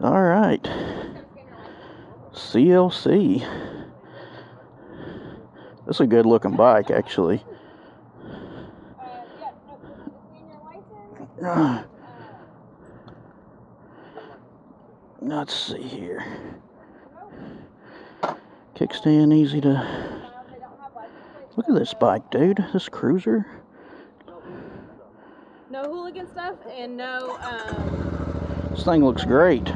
All right. CLC. That's a good looking bike, actually. Let's see here. Kickstand easy to... Look at this bike, dude. This cruiser. No hooligan stuff and no... This thing looks great.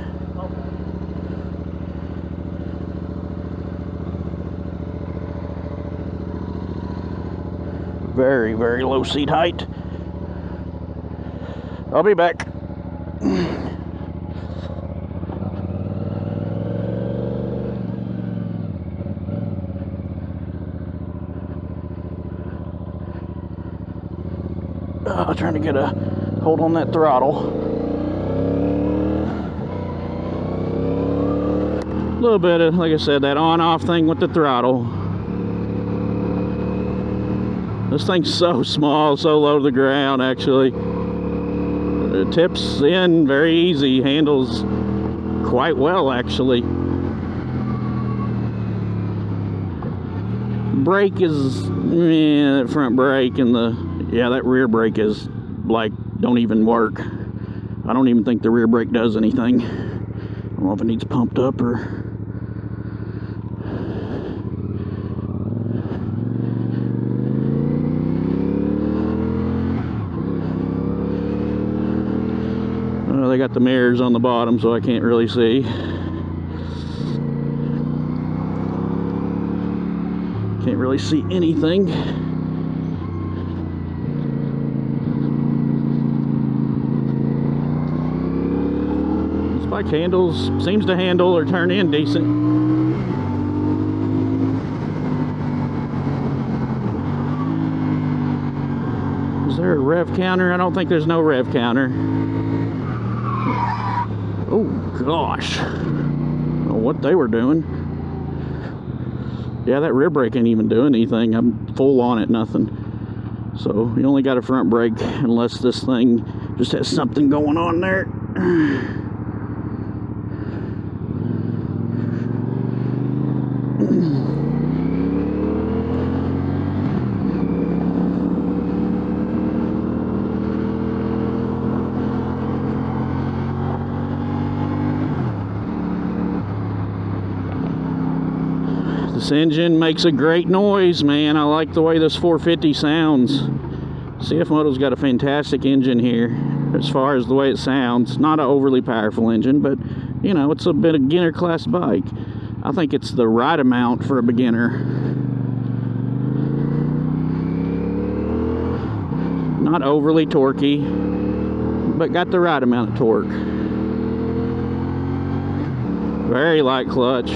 Very, very low seat height. I'll be back. Trying to get a hold on that throttle. A little bit of, like I said, that on-off thing with the throttle. This thing's so small, so low to the ground, actually. It tips in very easy, handles quite well, actually. Brake is, that front brake and that rear brake is like, don't even work. I don't even think the rear brake does anything. I don't know if it needs pumped up or... They got the mirrors on the bottom, so I can't really see. Can't really see anything. This bike seems to handle or turn in decent. Is there a rev counter? I don't think there's no rev counter. Oh gosh, I don't know what they were doing. Yeah, that rear brake ain't even doing anything. I'm full on it, nothing. So you only got a front brake unless this thing just has something going on there. This engine makes a great noise, man. I like the way this 450 sounds. CFMoto's got a fantastic engine here as far as the way it sounds. Not an overly powerful engine, but you know, it's a beginner class bike. I think it's the right amount for a beginner. Not overly torquey, but got the right amount of torque. Very light clutch.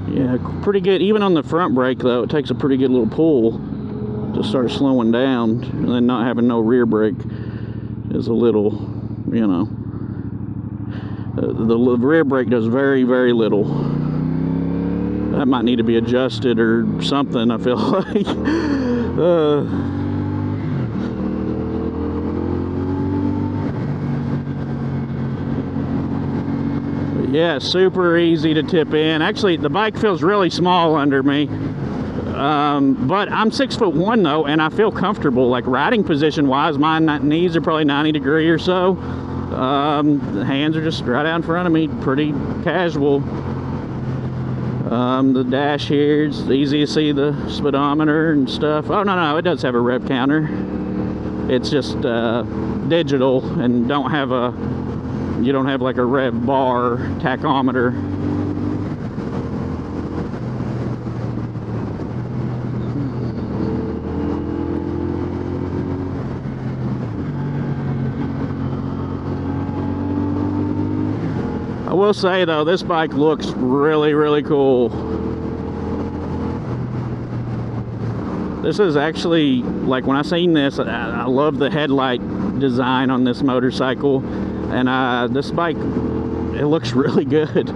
Yeah, pretty good. Even on the front brake, though, it takes a pretty good little pull to start slowing down. And then not having no rear brake is a little, you know. The rear brake does very, very little. That might need to be adjusted or something, I feel like. Yeah, super easy to tip in. Actually, the bike feels really small under me. But I'm 6'1" though, and I feel comfortable. Like riding position wise, my knees are probably 90 degrees or so. The hands are just right out in front of me, pretty casual. The dash here, it's easy to see the speedometer and stuff. Oh no, it does have a rev counter. It's just digital and you don't have like a rev bar tachometer. I will say though, this bike looks really, really cool. This is actually, like when I seen this, I love the headlight design on this motorcycle. And this bike, it looks really good.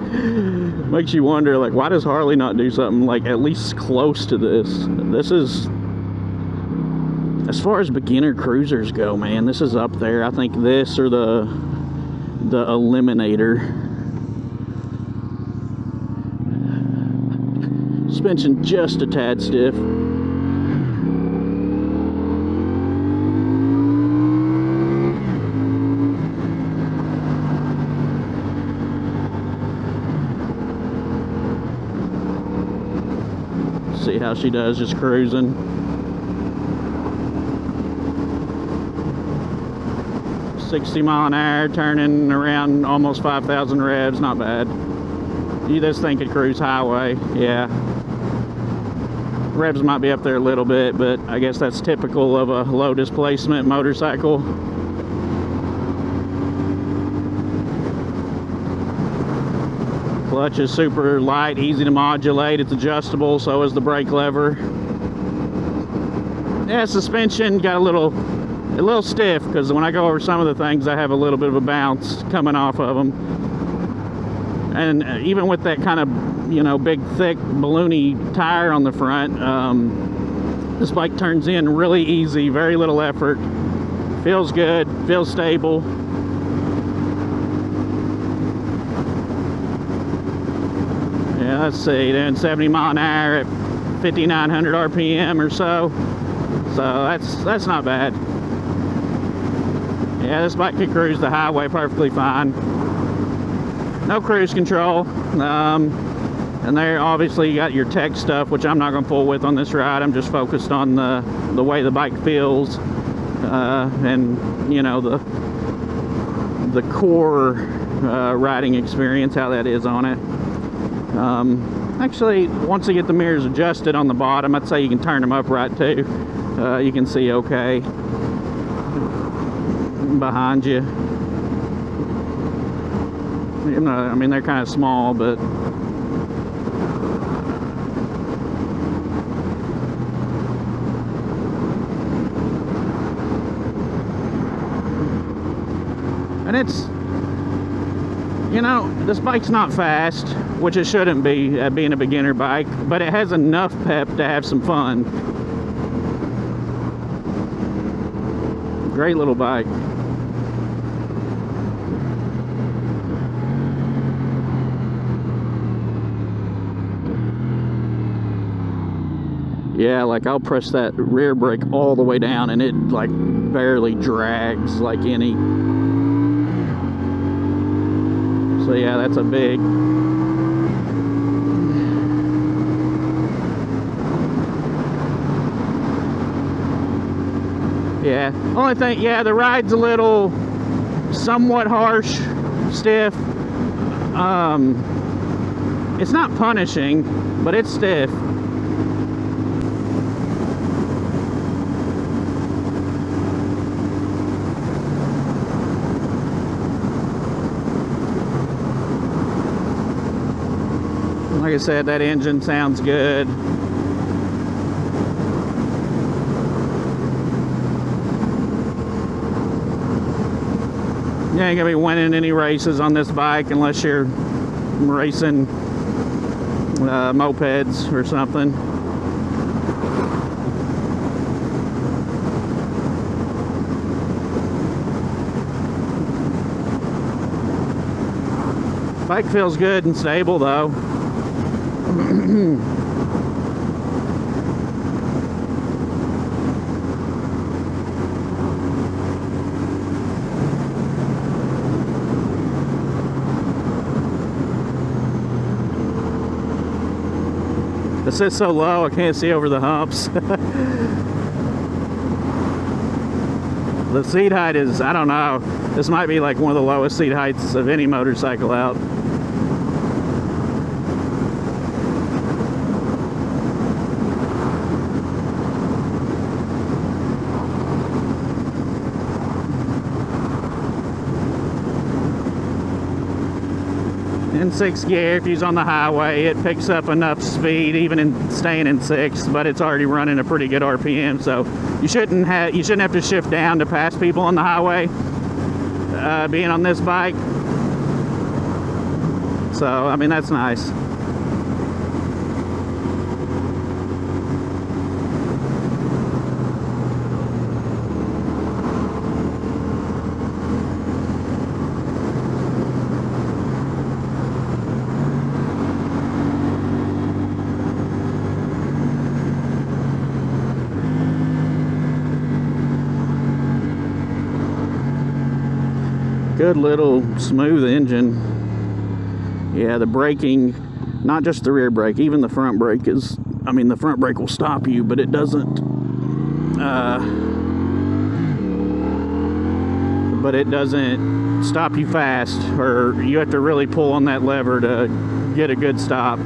Makes you wonder, like, why does Harley not do something like at least close to this? This is, as far as beginner cruisers go, man, this is up there. I think this or the Eliminator. Suspension just a tad stiff. See how she does just cruising. $60 miles an hour, turning around almost 5,000 revs, not bad. You just think it cruise highway, yeah. Revs might be up there a little bit, but I guess that's typical of a low displacement motorcycle. Clutch is super light, easy to modulate. It's adjustable, so is the brake lever. Yeah, suspension got a little stiff because when I go over some of the things, I have a little bit of a bounce coming off of them. And even with that kind of, you know, big, thick, balloony tire on the front, this bike turns in really easy, very little effort. Feels good, feels stable. Yeah, let's see, doing 70 mile an hour at 5,900 RPM or so. So that's not bad. Yeah, this bike could cruise the highway perfectly fine. No cruise control. And there, obviously, you got your tech stuff, which I'm not going to fool with on this ride. I'm just focused on the way the bike feels, and you know, the core riding experience, how that is on it. Actually, once you get the mirrors adjusted on the bottom, I'd say you can turn them upright too. You can see okay behind you. You know, I mean, they're kind of small, but and it's, you know, this bike's not fast, which it shouldn't be, being a beginner bike, but it has enough pep to have some fun. Great little bike. Yeah, like I'll press that rear brake all the way down and it like barely drags like any. So yeah, that's a big. Yeah, only thing, yeah, the ride's a little somewhat harsh, stiff. It's not punishing, but it's stiff. Like I said, that engine sounds good. You ain't gonna be winning any races on this bike unless you're racing mopeds or something. Bike feels good and stable though. It sits so low I can't see over the humps. The seat height is, I don't know, this might be like one of the lowest seat heights of any motorcycle out. In 6th gear, if you're on the highway, it picks up enough speed, even in staying in 6th, but it's already running a pretty good RPM, so you shouldn't have to shift down to pass people on the highway. Being on this bike, So, I mean, that's nice. Good little smooth engine. Yeah, the braking, not just the rear brake, even the front brake is, I mean, the front brake will stop you, but it doesn't stop you fast, or you have to really pull on that lever to get a good stop.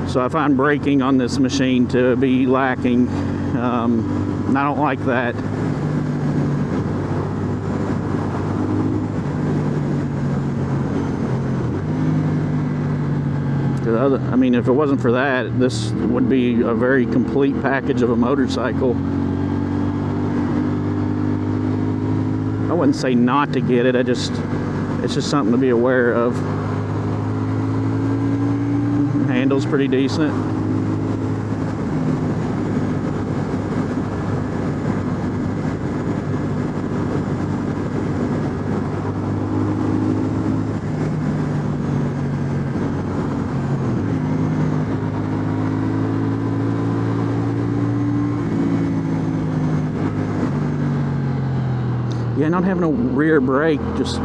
So I find braking on this machine to be lacking, and I don't like that. I mean, if it wasn't for that, this would be a very complete package of a motorcycle. I wouldn't say not to get it, it's just something to be aware of. Handle's pretty decent. Yeah, not having a rear brake just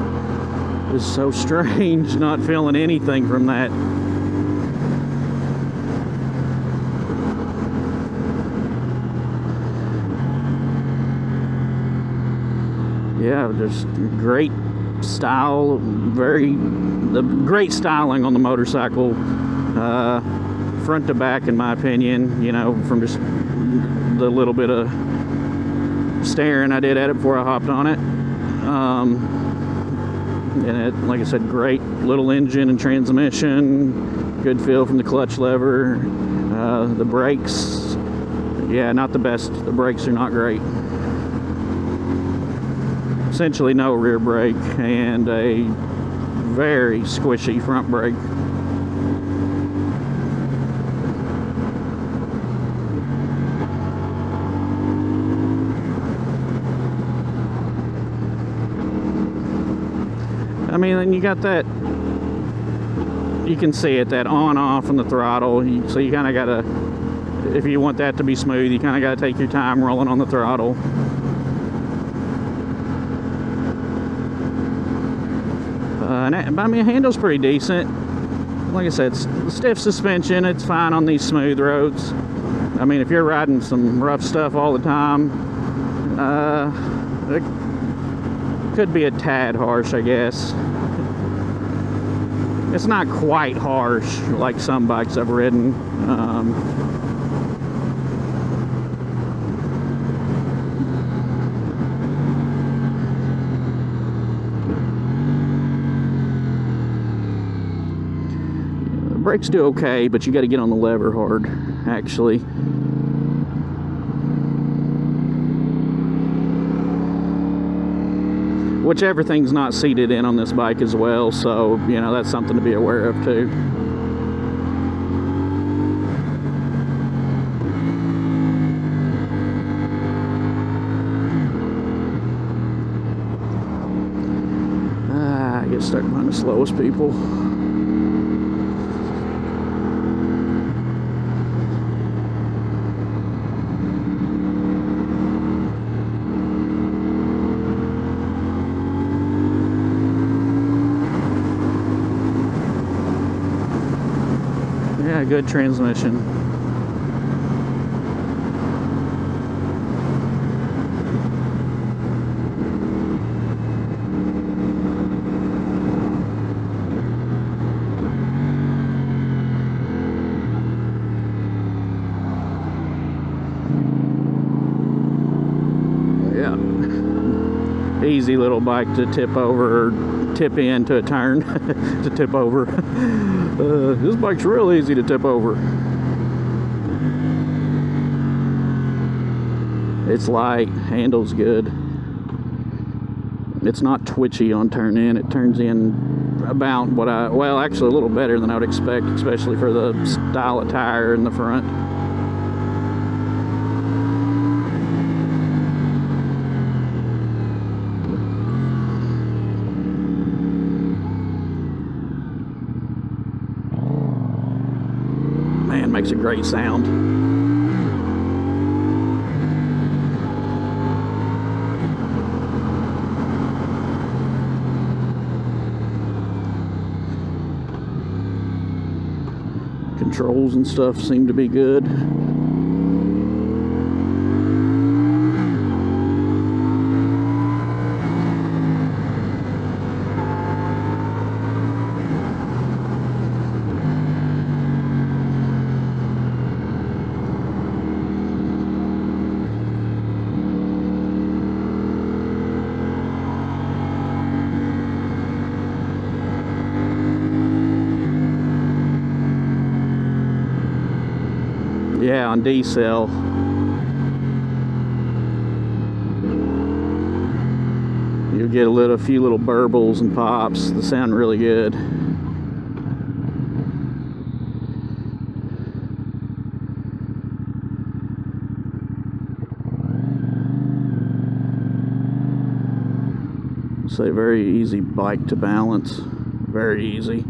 is so strange, not feeling anything from that. Yeah, just great style, great styling on the motorcycle, front to back in my opinion, you know, from just the little bit of staring I did at it before I hopped on it. And it, like I said, great little engine and transmission, good feel from the clutch lever. The brakes, yeah, not the best. The brakes are not great. Essentially no rear brake and a very squishy front brake. I mean, then you got that, you can see it, that on-off on the throttle. So you kind of got to, if you want that to be smooth, you kind of got to take your time rolling on the throttle. But I mean, handle's pretty decent. Like I said, stiff suspension, it's fine on these smooth roads. I mean, if you're riding some rough stuff all the time, it could be a tad harsh, I guess. It's not quite harsh like some bikes I've ridden. The brakes do okay, but you got to get on the lever hard, actually. Which everything's not seated in on this bike as well, so, you know, that's something to be aware of too. I get stuck behind the slowest people. Yeah, good transmission. Yeah. Easy little bike to tip over, or tip into a turn to tip over. This bike's real easy to tip over. It's light, handles good. It's not twitchy on turn in. It turns in about what well, actually a little better than I would expect, especially for the style of tire in the front. Man, makes a great sound. Controls and stuff seem to be good. Yeah, on D-cell. You'll get a few little burbles and pops that sound really good. It's a very easy bike to balance. Very easy.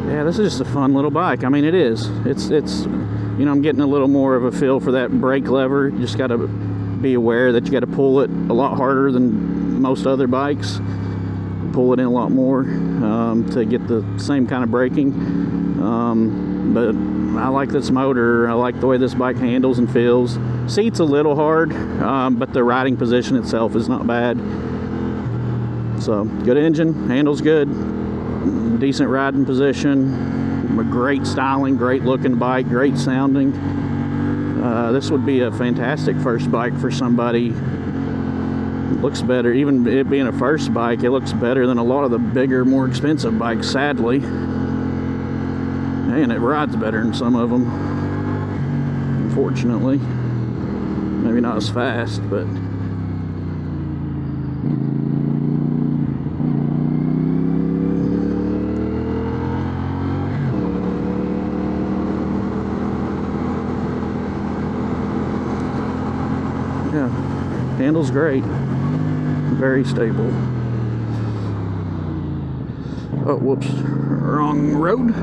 Yeah, this is just a fun little bike. I mean, it is. It's you know, I'm getting a little more of a feel for that brake lever. You just got to be aware that you got to pull it a lot harder than most other bikes. Pull it in a lot more to get the same kind of braking. But I like this motor. I like the way this bike handles and feels. Seat's a little hard, but the riding position itself is not bad. So, good engine, handles good. Decent riding position, great styling, great looking bike, great sounding. This would be a fantastic first bike for somebody. It looks better, even it being a first bike, it looks better than a lot of the bigger, more expensive bikes, sadly. And it rides better than some of them, unfortunately. Maybe not as fast, but yeah, handles great, very stable. Oh, whoops, wrong road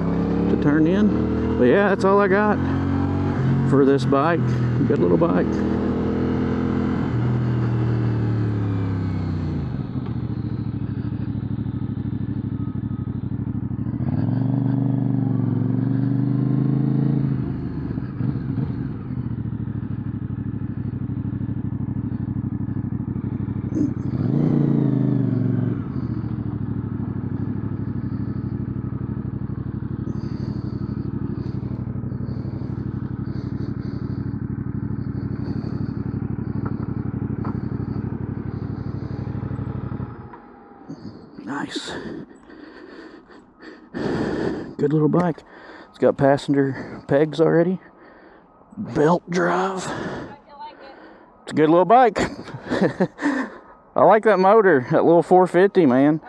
to turn in. But yeah, that's all I got for this bike. Good little bike. Nice. Good little bike. It's got passenger pegs already. Belt drive. It's a good little bike. I like that motor, that little 450, man.